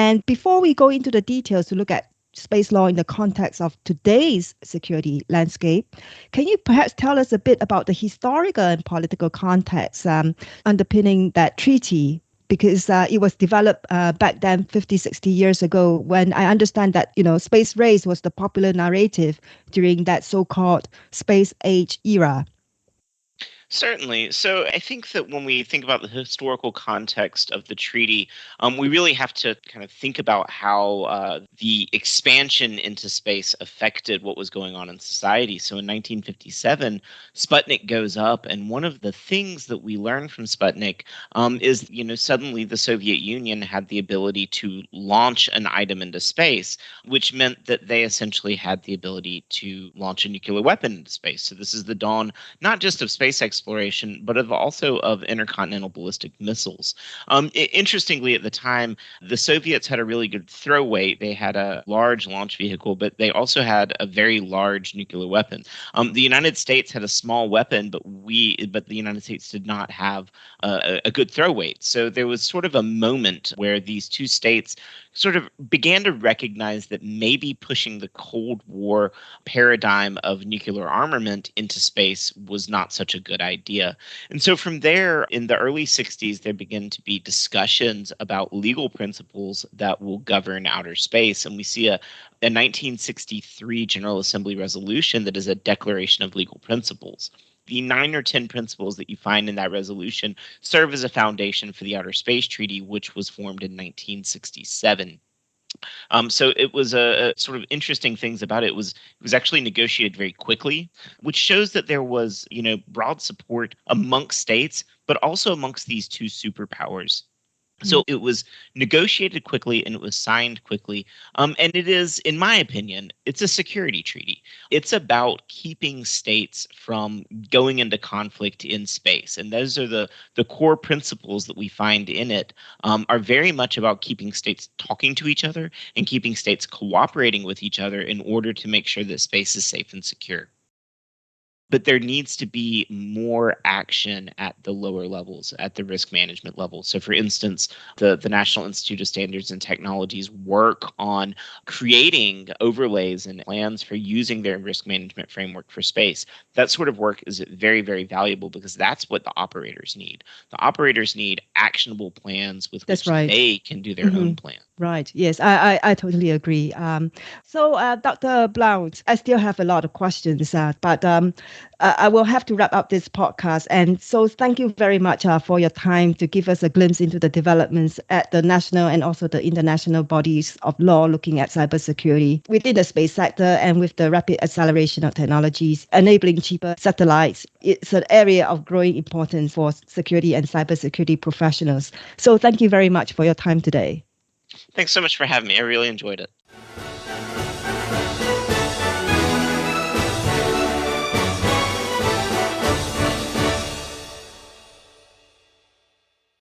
And before we go into the details to look at space law in the context of today's security landscape, can you perhaps tell us a bit about the historical and political context underpinning that treaty? Because it was developed back then 50, 60 years ago, when I understand that, space race was the popular narrative during that so-called space age era. Certainly. So I think that when we think about the historical context of the treaty, we really have to kind of think about how the expansion into space affected what was going on in society. So in 1957, Sputnik goes up, and one of the things that we learn from Sputnik is, suddenly the Soviet Union had the ability to launch an item into space, which meant that they essentially had the ability to launch a nuclear weapon into space. So this is the dawn not just of space exploration, but also of intercontinental ballistic missiles. Interestingly, at the time, the Soviets had a really good throw weight. They had a large launch vehicle, but they also had a very large nuclear weapon. The United States had a small weapon, but the United States did not have a good throw weight. So there was sort of a moment where these two states sort of began to recognize that maybe pushing the Cold War paradigm of nuclear armament into space was not such a good idea. And so from there, in the early 60s, there began to be discussions about legal principles that will govern outer space. And we see a 1963 General Assembly resolution that is a declaration of legal principles. The 9 or 10 principles that you find in that resolution serve as a foundation for the Outer Space Treaty, which was formed in 1967. So it was a sort of interesting things about it. It was actually negotiated very quickly, which shows that there was, broad support amongst states, but also amongst these two superpowers. So it was negotiated quickly and it was signed quickly. And it is, in my opinion, it's a security treaty. It's about keeping states from going into conflict in space. And those are the core principles that we find in it, are very much about keeping states talking to each other and keeping states cooperating with each other in order to make sure that space is safe and secure. But there needs to be more action at the lower levels, at the risk management level. So, for instance, the National Institute of Standards and Technologies work on creating overlays and plans for using their risk management framework for space. That sort of work is very, very valuable because that's what the operators need. The operators need actionable plans with which they can do their own plan. Right. Yes, I totally agree. So, Dr. Blount, I still have a lot of questions, but I will have to wrap up this podcast. And so thank you very much for your time to give us a glimpse into the developments at the national and also the international bodies of law looking at cybersecurity within the space sector and with the rapid acceleration of technologies enabling cheaper satellites. It's an area of growing importance for security and cybersecurity professionals. So thank you very much for your time today. Thanks so much for having me. I really enjoyed it.